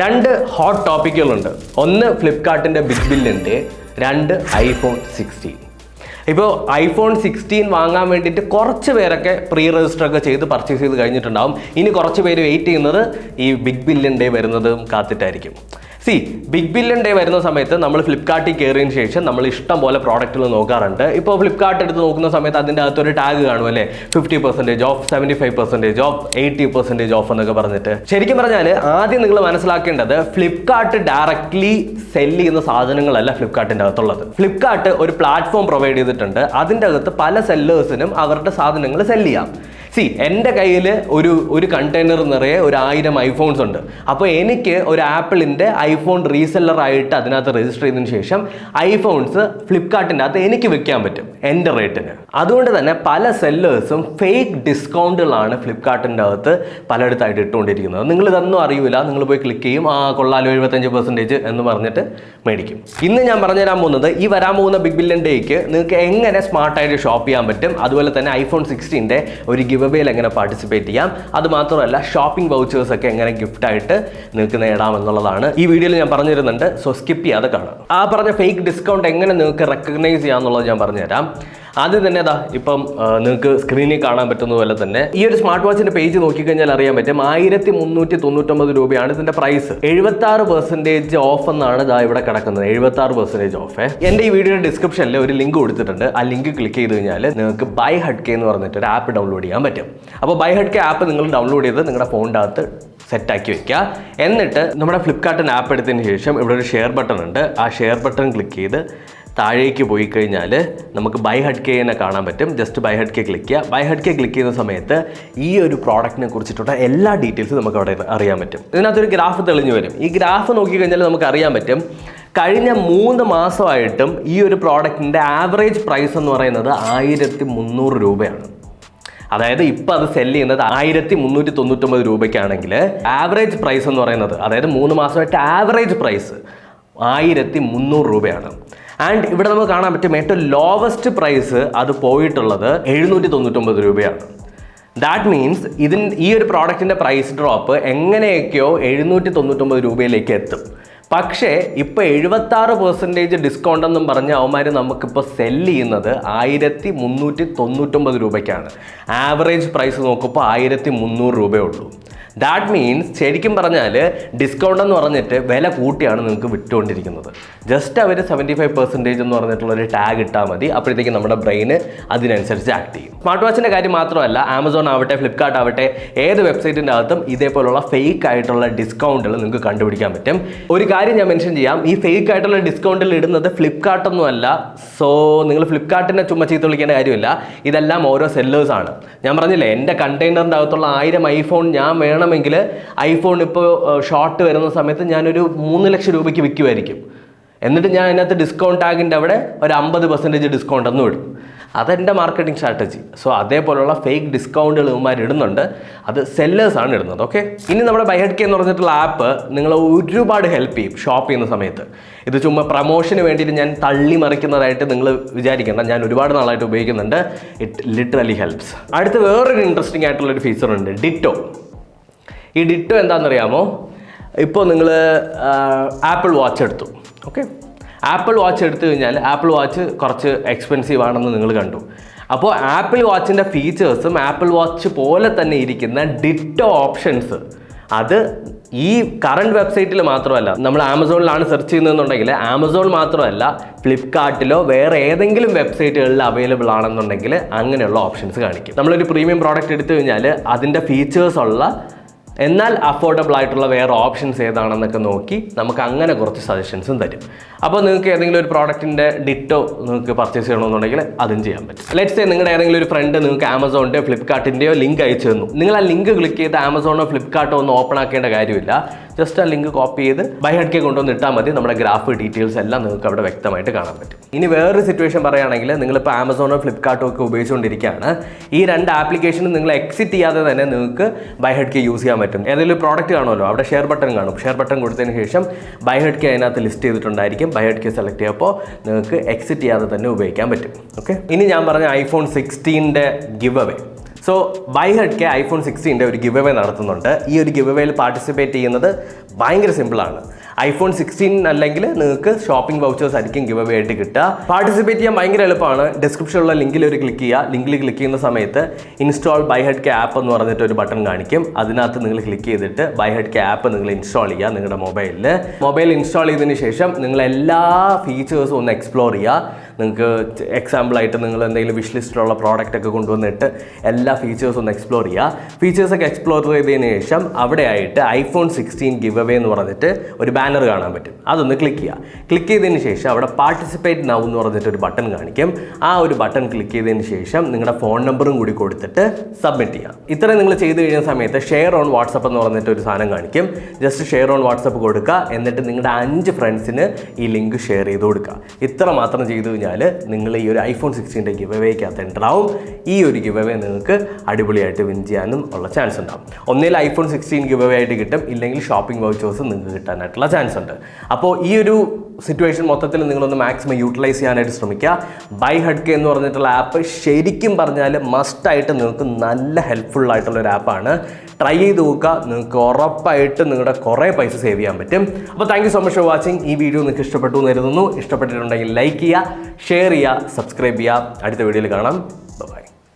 രണ്ട് ഹോട്ട് ടോപ്പിക്കുകളുണ്ട്. ഒന്ന് ഫ്ലിപ്കാർട്ടിൻ്റെ ബിഗ് ബില്ലിൻ്റെ, രണ്ട് ഐഫോൺ 16. ഇപ്പോൾ ഐഫോൺ 16 വാങ്ങാൻ വേണ്ടിയിട്ട് കുറച്ച് പേരൊക്കെ പ്രീ രജിസ്റ്റർ ഒക്കെ ചെയ്ത് പർച്ചേസ് ചെയ്ത് കഴിഞ്ഞിട്ടുണ്ടാവും. ഇനി കുറച്ച് പേര് വെയിറ്റ് ചെയ്യുന്നത് ഈ ബിഗ് ബില്യൺ ഡേ വരുന്നതും കാത്തിട്ടായിരിക്കും. ബിഗ് ബില്യൺ ഡേ വരുന്ന സമയത്ത് നമ്മൾ ഫ്ലിപ്കാർട്ടിൽ കയറിയതിന് ശേഷം നമ്മൾ ഇഷ്ടം പോലെ പ്രോഡക്റ്റുകൾ നോക്കാറുണ്ട്. ഇപ്പോൾ ഫ്ലിപ്കാർട്ട് എടുത്ത് നോക്കുന്ന സമയത്ത് അതിൻ്റെ അകത്തൊരു ടാഗ് കാണും അല്ലേ, 50% ഓഫ്, 75% ഓഫ്, 80% ഓഫ് എന്നൊക്കെ പറഞ്ഞിട്ട്. ശരിക്കും പറഞ്ഞാൽ ആദ്യം നിങ്ങൾ മനസ്സിലാക്കേണ്ടത് ഫ്ലിപ്കാർട്ട് ഡയറക്ട്ലി സെല് ചെയ്യുന്ന സാധനങ്ങളല്ല ഫ്ലിപ്കാർട്ടിൻ്റെ അകത്തുള്ളത്. ഫ്ലിപ്കാർട്ട് ഒരു പ്ലാറ്റ്ഫോം പ്രൊവൈഡ് ചെയ്തിട്ടുണ്ട്. അതിൻ്റെ അകത്ത് പല സെല്ലേഴ്സിനും അവരുടെ സാധനങ്ങൾ സെല് ചെയ്യാം. എൻ്റെ കയ്യിൽ ഒരു കണ്ടെയ്നർ നിറയെ 1000 ഐഫോൺസ് ഉണ്ട്. അപ്പോൾ എനിക്ക് ഒരു ആപ്പിളിൻ്റെ ഐഫോൺ റീസെല്ലറായിട്ട് അതിനകത്ത് രജിസ്റ്റർ ചെയ്തതിന് ശേഷം ഐഫോൺസ് ഫ്ലിപ്കാർട്ടിൻ്റെ അകത്ത് എനിക്ക് വിൽക്കാൻ പറ്റും എൻ്റെ റേറ്റിന്. അതുകൊണ്ട് തന്നെ പല സെല്ലേഴ്സും ഫേക്ക് ഡിസ്കൗണ്ടുകളാണ് ഫ്ലിപ്കാർട്ടിൻ്റെ അകത്ത് പലയിടത്തായിട്ട് ഇട്ടുകൊണ്ടിരിക്കുന്നത്. നിങ്ങളിതൊന്നും അറിയില്ല, നിങ്ങൾ പോയി ക്ലിക്ക് ചെയ്യും, കൊള്ളാലോ 75% എന്ന് പറഞ്ഞിട്ട് മേടിക്കും. ഇന്ന് ഞാൻ പറഞ്ഞുതരാൻ പോകുന്നത് ഈ വരാൻ പോകുന്ന ബിഗ് ബില്യൺ ഡേക്ക് നിങ്ങൾക്ക് എങ്ങനെ സ്മാർട്ടായിട്ട് ഷോപ്പ് ചെയ്യാൻ പറ്റും, അതുപോലെ തന്നെ ഐഫോൺ 16ൻ്റെ ഒരു ഗിവവേയിൽ എങ്ങനെ പാർട്ടിസിപ്പേറ്റ് ചെയ്യാം, അത് മാത്രമല്ല ഷോപ്പിംഗ് വൗച്ചേഴ്സ് ഒക്കെ എങ്ങനെ ഗിഫ്റ്റായിട്ട് നിങ്ങൾക്ക് നേടാം എന്നുള്ളതാണ് ഈ വീഡിയോയിൽ ഞാൻ പറഞ്ഞു തരുന്നുണ്ട്. സോ സ്കിപ്പ് ചെയ്യാതെ കാണാം. ആ പറഞ്ഞ ഫേക്ക് ഡിസ്കൗണ്ട് എങ്ങനെ നിങ്ങൾക്ക് റെക്കഗ്നൈസ് ചെയ്യാമെന്നുള്ളത് ഞാൻ പറഞ്ഞുതരാം. ആദ്യം തന്നെ ഇപ്പം നിങ്ങൾക്ക് സ്ക്രീനിൽ കാണാൻ പറ്റുന്ന പോലെ തന്നെ ഈ ഒരു സ്മാർട്ട് വാച്ചിന്റെ പേജ് നോക്കിക്കഴിഞ്ഞാൽ അറിയാൻ പറ്റും 1399 രൂപയാണ് ഇതിന്റെ പ്രൈസ്. 76% ഓഫ് എന്നാണ് ഇവിടെ കിടക്കുന്നത്. 76% ഓഫ്. എൻ്റെ ഈ വീഡിയോയുടെ ഡിസ്ക്രിപ്ഷനിൽ ഒരു ലിങ്ക് കൊടുത്തിട്ടുണ്ട്. ആ ലിങ്ക് ക്ലിക്ക് ചെയ്ത് കഴിഞ്ഞാൽ നിങ്ങൾക്ക് ബൈ ഹഡ്കെ എന്ന് പറഞ്ഞിട്ട് ഒരു ആപ്പ് ഡൗൺലോഡ് ചെയ്യാൻ പറ്റും. അപ്പോൾ ബൈ ഹഡ്കെ ആപ്പ് നിങ്ങൾ ഡൗൺലോഡ് ചെയ്ത് നിങ്ങളുടെ ഫോണിൻ്റെ അകത്ത് സെറ്റാക്കി വെക്കുക. എന്നിട്ട് നമ്മുടെ ഫ്ലിപ്കാർട്ടിൻ്റെ ആപ്പ് എടുത്തതിന് ശേഷം ഇവിടെ ഒരു ഷെയർ ബട്ടൺ ഉണ്ട്. ആ ഷെയർ ബട്ടൺ ക്ലിക്ക് ചെയ്ത് താഴേക്ക് പോയി കഴിഞ്ഞാൽ നമുക്ക് ബൈ ഹഡ്കെനെ കാണാൻ പറ്റും. ജസ്റ്റ് ബൈ ഹഡ്കെ ക്ലിക്ക് ചെയ്യുക. ബൈ ഹഡ്കെ ക്ലിക്ക് ചെയ്യുന്ന സമയത്ത് ഈ ഒരു പ്രോഡക്റ്റിനെ കുറിച്ചിട്ടുള്ള എല്ലാ ഡീറ്റെയിൽസും നമുക്ക് അവിടെ അറിയാൻ പറ്റും. ഇതിനകത്തൊരു ഗ്രാഫ് തെളിഞ്ഞു വരും. ഈ ഗ്രാഫ് നോക്കിക്കഴിഞ്ഞാൽ നമുക്ക് അറിയാൻ പറ്റും കഴിഞ്ഞ 3 മാസമായിട്ടും ഈ ഒരു പ്രോഡക്റ്റിൻ്റെ ആവറേജ് പ്രൈസ് എന്ന് പറയുന്നത് 1300 രൂപയാണ്. അതായത് ഇപ്പോൾ അത് സെല്ല് ചെയ്യുന്നത് 1399 രൂപയ്ക്കാണെങ്കിൽ ആവറേജ് പ്രൈസ് എന്ന് പറയുന്നത്, അതായത് 3 മാസമായിട്ട് ആവറേജ് പ്രൈസ് 1300 രൂപയാണ്. ആൻഡ് ഇവിടെ നമുക്ക് കാണാൻ പറ്റും ഏറ്റവും ലോവസ്റ്റ് പ്രൈസ് അത് പോയിട്ടുള്ളത് 799 രൂപയാണ്. ദാറ്റ് മീൻസ് ഈ ഒരു പ്രോഡക്റ്റിൻ്റെ പ്രൈസ് ഡ്രോപ്പ് എങ്ങനെയൊക്കെയോ 799 രൂപയിലേക്ക് എത്തും. പക്ഷേ ഇപ്പോൾ 76% ഡിസ്കൗണ്ട് എന്നും പറഞ്ഞ അവന്മാർ നമുക്കിപ്പോൾ സെല്ല് ചെയ്യുന്നത് 1399 രൂപയ്ക്കാണ്. ആവറേജ് പ്രൈസ് നോക്കുമ്പോൾ 1300 രൂപയേ ഉള്ളൂ. ദാറ്റ് മീൻസ് ശരിക്കും പറഞ്ഞാൽ ഡിസ്കൗണ്ട് എന്ന് പറഞ്ഞിട്ട് വില കൂട്ടിയാണ് നിങ്ങൾക്ക് വിറ്റുകൊണ്ടിരിക്കുന്നത്. ജസ്റ്റ് അവർ 75% എന്ന് പറഞ്ഞിട്ടുള്ളൊരു ടാഗ് ഇട്ടാൽ മതി. അപ്പോഴത്തേക്കും നമ്മുടെ ബ്രെയിന് അതിനനുസരിച്ച് ആക്ട് ചെയ്യും. സ്മാർട്ട് വാച്ചിൻ്റെ കാര്യം മാത്രമല്ല, ആമസോൺ ആവട്ടെ, ഫ്ലിപ്കാർട്ട് ആവട്ടെ, ഏത് വെബ്സൈറ്റിൻ്റെ അകത്തും ഇതേപോലുള്ള ഫേക്ക് ആയിട്ടുള്ള ഡിസ്കൗണ്ടുകൾ നിങ്ങൾക്ക് കണ്ടുപിടിക്കാൻ പറ്റും. ഒരു കാര്യം ഞാൻ മെൻഷൻ ചെയ്യാം, ഈ ഫേക്ക് ആയിട്ടുള്ള ഡിസ്കൗണ്ടിൽ ഇടുന്നത് ഫ്ലിപ്കാർട്ടൊന്നും അല്ല. സോ നിങ്ങൾ ഫ്ലിപ്കാർട്ടിനെ ചുമ്മാ ചീത്ത വിളിക്കേണ്ട കാര്യമില്ല. ഇതെല്ലാം ഓരോ സെല്ലേഴ്സാണ്. ഞാൻ പറഞ്ഞില്ലേ, എൻ്റെ കണ്ടെയ്നറിൻ്റെ അകത്തുള്ള 1000 ഐഫോൺ ഞാൻ വേണമെങ്കിൽ ഐഫോൺ ഇപ്പോൾ ഷോർട്ട് വരുന്ന സമയത്ത് ഞാനൊരു 3 ലക്ഷം രൂപയ്ക്ക് വിൽക്കുമായിരിക്കും. എന്നിട്ട് ഞാൻ അതിനകത്ത് ഡിസ്കൗണ്ട് ടാഗിൻ്റെ അവിടെ ഒരു 50% ഡിസ്കൗണ്ട് ഒന്നും ഇടും. അതെൻ്റെ മാർക്കറ്റിംഗ് സ്ട്രാറ്റജി. സോ അതേപോലുള്ള ഫേക്ക് ഡിസ്കൗണ്ടുകൾ ഇവന്മാർ ഇടുന്നുണ്ട്. അത് സെല്ലേഴ്സാണ് ഇടുന്നത്. ഓക്കെ, ഇനി നമ്മുടെ ബൈ ഹഡ്കെ എന്ന് പറഞ്ഞിട്ടുള്ള ആപ്പ് നിങ്ങളെ ഒരുപാട് ഹെൽപ്പ് ചെയ്യും ഷോപ്പ് ചെയ്യുന്ന സമയത്ത്. ഇത് ചുമ്മാ പ്രൊമോഷന് വേണ്ടിയിട്ട് ഞാൻ തള്ളി മറിക്കുന്നതായിട്ട് നിങ്ങൾ വിചാരിക്കേണ്ട. ഞാൻ ഒരുപാട് നാളായിട്ട് ഉപയോഗിക്കുന്നുണ്ട്. It literally helps. അടുത്ത് വേറൊരു ഇൻട്രസ്റ്റിംഗ് ആയിട്ടുള്ളൊരു ഫീച്ചറുണ്ട്, ഡിറ്റോ. ഈ ഡിറ്റോ എന്താണെന്നറിയാമോ? ഇപ്പോൾ നിങ്ങൾ ആപ്പിൾ വാച്ച് എടുത്തു. ഓക്കെ, ആപ്പിൾ വാച്ച് എടുത്തു കഴിഞ്ഞാൽ ആപ്പിൾ വാച്ച് കുറച്ച് എക്സ്പെൻസീവ് ആണെന്ന് നിങ്ങൾ കണ്ടു. അപ്പോൾ ആപ്പിൾ വാച്ചിൻ്റെ ഫീച്ചേഴ്സും ആപ്പിൾ വാച്ച് പോലെ തന്നെ ഇരിക്കുന്ന ഡിറ്റോ ഓപ്ഷൻസ് അത് ഈ കറണ്ട് വെബ്സൈറ്റിൽ മാത്രമല്ല, നമ്മൾ ആമസോണിലാണ് സെർച്ച് ചെയ്യുന്നതെന്നുണ്ടെങ്കിൽ ആമസോൺ മാത്രമല്ല ഫ്ലിപ്കാർട്ടിലോ വേറെ ഏതെങ്കിലും വെബ്സൈറ്റുകളിൽ അവൈലബിൾ ആണെന്നുണ്ടെങ്കിൽ അങ്ങനെയുള്ള ഓപ്ഷൻസ് കാണിക്കും. നമ്മളൊരു പ്രീമിയം പ്രോഡക്റ്റ് എടുത്തു കഴിഞ്ഞാൽ അതിൻ്റെ ഫീച്ചേഴ്സ് ഉള്ള എന്നാൽ അഫോർഡബിൾ ആയിട്ടുള്ള വേറെ ഓപ്ഷൻസ് ഏതാണെന്നൊക്കെ നോക്കി നമുക്ക് അങ്ങനെ കുറച്ച് സജഷൻസും തരും. അപ്പോൾ നിങ്ങൾക്ക് ഏതെങ്കിലും ഒരു പ്രോഡക്റ്റിൻ്റെ ഡിറ്റോ നിങ്ങൾക്ക് പർച്ചേസ് ചെയ്യണമെന്നുണ്ടെങ്കിൽ അതും ചെയ്യാൻ പറ്റും. ലെറ്റ്സ് സേ നിങ്ങളുടെ ഏതെങ്കിലും ഒരു ഫ്രണ്ട് നിങ്ങൾക്ക് ആമസോണിൻ്റെയോ ഫ്ലിപ്കാർട്ടിൻ്റെയോ ലിങ്ക് അയച്ചു തന്നു. നിങ്ങൾ ആ ലിങ്ക് ക്ലിക്ക് ചെയ്ത് ആമസോണോ ഫ്ലിപ്കാർട്ടോ ഒന്നും ഓപ്പൺ ആക്കേണ്ട കാര്യമില്ല. ജസ്റ്റ് ആ ലിങ്ക് കോപ്പി ചെയ്ത് ബൈ ഹഡ്കെ കൊണ്ടുവന്ന് ഇട്ടാൽ മതി. നമ്മുടെ ഗ്രാഫ് ഡീറ്റെയിൽസ് എല്ലാം നിങ്ങൾക്ക് അവിടെ വ്യക്തമായിട്ട് കാണാൻ പറ്റും. ഇനി വേറൊരു സിറ്റുവേഷൻ പറയുകയാണെങ്കിൽ, നിങ്ങളിപ്പോൾ ആമസോണോ ഫ്ലിപ്കാർട്ടോ ഒക്കെ ഉപയോഗിച്ചുകൊണ്ടിരിക്കുകയാണ്. ഈ 2 ആപ്ലിക്കേഷനും നിങ്ങൾ എക്സിറ്റ് ചെയ്യാതെ തന്നെ നിങ്ങൾക്ക് ബൈ ഹഡ്കെ യൂസ് ചെയ്യാൻ പറ്റും. ഏതെങ്കിലും പ്രോഡക്റ്റ് കാണുമല്ലോ, അവിടെ ഷെയർ ബട്ടൺ കാണും. ഷെയർ ബട്ടൺ കൊടുത്തതിന് ശേഷം ബൈ ഹഡ്കെ അതിനകത്ത് ലിസ്റ്റ് ചെയ്തിട്ടുണ്ടായിരിക്കും. ബൈ ഹഡ്കെ സെലക്ട് ചെയ്യുമ്പോൾ നിങ്ങൾക്ക് എക്സിറ്റ് ചെയ്യാതെ തന്നെ ഉപയോഗിക്കാൻ പറ്റും. ഓക്കെ, ഇനി ഞാൻ പറഞ്ഞ ഐഫോൺ 16ൻ്റെ ഗിവ് അവേ സോ ബൈ ഹെഡ്കെ iPhone 16 ഒരു ഗിവ് അവേ നടത്തുന്നുണ്ട്. ഈ ഒരു ഗിവ് അവേയിൽ പാർട്ടിസിപ്പേറ്റ് ചെയ്യുന്നത് ഭയങ്കര സിമ്പിളാണ്. iPhone 16 അല്ലെങ്കിൽ നിങ്ങൾക്ക് ഷോപ്പിംഗ് വൗച്ചേഴ്സ് ആയിരിക്കും ഗിവ് അവേ ആയിട്ട് കിട്ടുക. പാർട്ടിസിപ്പേറ്റ് ചെയ്യാൻ ഭയങ്കര എളുപ്പമാണ്. ഡിസ്ക്രിപ്ഷനിലുള്ള ലിങ്കിൽ ഒരു ക്ലിക്ക് ചെയ്യുക. ലിങ്കിൽ ക്ലിക്ക് ചെയ്യുന്ന സമയത്ത് ഇൻസ്റ്റാൾ ബൈ ഹെഡ്കെ ആപ്പ് എന്ന് പറഞ്ഞിട്ട് ഒരു ബട്ടൺ കാണിക്കും. അതിനകത്ത് നിങ്ങൾ ക്ലിക്ക് ചെയ്തിട്ട് ബൈ ഹെഡ്കെ ആപ്പ് നിങ്ങൾ ഇൻസ്റ്റാൾ ചെയ്യുക നിങ്ങളുടെ മൊബൈലിൽ. മൊബൈൽ ഇൻസ്റ്റാൾ ചെയ്തതിന് ശേഷം നിങ്ങൾ എല്ലാ ഫീച്ചേഴ്സും ഒന്ന് എക്സ്പ്ലോർ ചെയ്യുക. നിങ്ങൾക്ക് എക്സാമ്പിളായിട്ട് നിങ്ങൾ എന്തെങ്കിലും വിഷ് ലിസ്റ്റിലുള്ള പ്രോഡക്റ്റ് ഒക്കെ കൊണ്ടുവന്നിട്ട് എല്ലാ ഫീച്ചേഴ്സും ഒന്ന് എക്സ്പ്ലോർ ചെയ്യുക. ഫീച്ചേഴ്സൊക്കെ എക്സ്പ്ലോർ ചെയ്തതിന് ശേഷം അവിടെ ആയിട്ട് iPhone 16 ഗിവ് അവേ എന്ന് പറഞ്ഞിട്ട് ഒരു ബാനർ കാണാൻ പറ്റും. അതൊന്ന് ക്ലിക്ക് ചെയ്യുക. ക്ലിക്ക് ചെയ്തതിന് ശേഷം അവിടെ പാർട്ടിസിപ്പേറ്റ് നൗ എന്ന് പറഞ്ഞിട്ട് ഒരു ബട്ടൺ കാണിക്കും. ആ ഒരു ബട്ടൺ ക്ലിക്ക് ചെയ്തതിന് ശേഷം നിങ്ങളുടെ ഫോൺ നമ്പറും കൂടി കൊടുത്തിട്ട് സബ്മിറ്റ് ചെയ്യുക. ഇത്രയും നിങ്ങൾ ചെയ്ത് കഴിയുന്ന സമയത്ത് ഷെയർ ഓൺ വാട്സപ്പ് എന്ന് പറഞ്ഞിട്ട് ഒരു സാധനം കാണിക്കും. ജസ്റ്റ് ഷെയർ ഓൺ വാട്സപ്പ് കൊടുക്കുക. എന്നിട്ട് നിങ്ങളുടെ 5 ഫ്രണ്ട്സിന് ഈ ലിങ്ക് ഷെയർ ചെയ്ത് കൊടുക്കുക. ഇത്ര മാത്രം ചെയ്ത് കഴിഞ്ഞാൽ നിങ്ങൾ ഈ ഒരു iPhone 16 ഗിവ് അവേക്കകത്ത് ഉണ്ടാവും. ഈ ഒരു ഗിവ് അവേ നിങ്ങൾക്ക് അടിപൊളിയായിട്ട് വിൻ ചെയ്യാനും ഉള്ള ചാൻസ് ഉണ്ടാവും. ഒന്നിൽ iPhone 16 ഗിവ് അവേ ആയിട്ട് കിട്ടും, ഇല്ലെങ്കിൽ ഷോപ്പിംഗ് വൗച്ചേഴ്സ് നിങ്ങൾക്ക് കിട്ടാനായിട്ടുള്ള ചാൻസ് ഉണ്ട്. അപ്പോൾ ഈ ഒരു സിറ്റുവേഷൻ മൊത്തത്തിൽ നിങ്ങളൊന്ന് മാക്സിമം യൂട്ടിലൈസ് ചെയ്യാനായിട്ട് ശ്രമിക്കുക. ബൈ ഹെഡ്കെ എന്ന് പറഞ്ഞിട്ടുള്ള ആപ്പ് ശരിക്കും പറഞ്ഞാൽ മസ്റ്റായിട്ട് നിങ്ങൾക്ക് നല്ല ഹെൽപ്ഫുൾ ആയിട്ടുള്ള ഒരു ആപ്പാണ്. ട്രൈ ചെയ്ത് നോക്കുക. നിങ്ങൾക്ക് ഉറപ്പായിട്ട് നിങ്ങളുടെ കുറേ പൈസ സേവ് ചെയ്യാൻ പറ്റും. അപ്പോൾ thank you so much for watching. ഈ വീഡിയോ നിങ്ങൾക്ക് ഇഷ്ടപ്പെട്ടു എന്ന് കരുതുന്നു. ഇഷ്ടപ്പെട്ടിട്ടുണ്ടെങ്കിൽ ലൈക്ക് ചെയ്യുക, ഷെയർ ചെയ്യുക, സബ്സ്ക്രൈബ് ചെയ്യുക. അടുത്ത വീഡിയോയിൽ കാണാം.